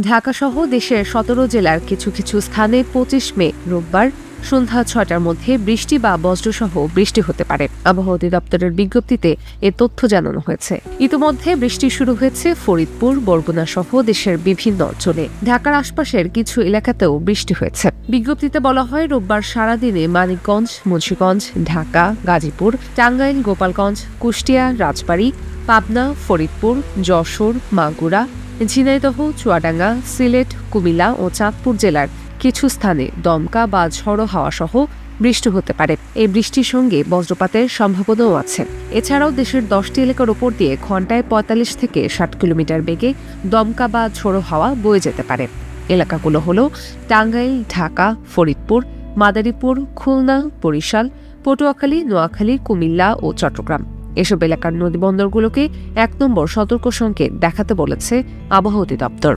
ঢাকাসহ দেশের 17 জেলার কিছু কিছু স্থানে 25 মে রোববার সন্ধ্যা 6টার মধ্যে বৃষ্টি বা বজ্রসহ বৃষ্টি হতে পারে। আবহাওয়া অধিদপ্তরের বিজ্ঞপ্তিতে এ তথ্য জানানো হয়েছে। ইতিমধ্যে বৃষ্টি শুরু হয়েছে ফরিদপুর, বরগুনা সহ দেশের বিভিন্ন অঞ্চলে। ঢাকার আশপাশের কিছু এলাকাতেও বৃষ্টি হয়েছে। বিজ্ঞপ্তিতে বলা হয়, রোববার সারাদিনে মানিকগঞ্জ, মুন্সিগঞ্জ, ঢাকা, গাজীপুর, টাঙ্গাইল, গোপালগঞ্জ, কুষ্টিয়া, রাজবাড়ী, পাবনা, ফরিদপুর, যশোর, মাগুরা, ঝিনাইদহ, চুয়াডাঙ্গা, সিলেট, কুমিল্লা ও চাঁদপুর জেলার কিছু স্থানে দমকা বা ঝড়ো হাওয়া সহ বৃষ্টি হতে পারে। এই বৃষ্টির সঙ্গে বজ্রপাতের সম্ভাবনাও আছে। এছাড়াও দেশের 10টি এলাকার উপর দিয়ে ঘণ্টায় 45 থেকে 60 কিলোমিটার বেগে দমকা বা ঝড়ো হাওয়া বয়ে যেতে পারে। এলাকাগুলো হলো টাঙ্গাইল, ঢাকা, ফরিদপুর, মাদারীপুর, খুলনা, বরিশাল, পটুয়াখালী, নোয়াখালী, কুমিল্লা ও চট্টগ্রাম। এসব এলাকার নদীবন্দরগুলোকে 1 নম্বর সতর্ক সংকেত দেখাতে বলেছে আবহাওয়া অধিদপ্তর।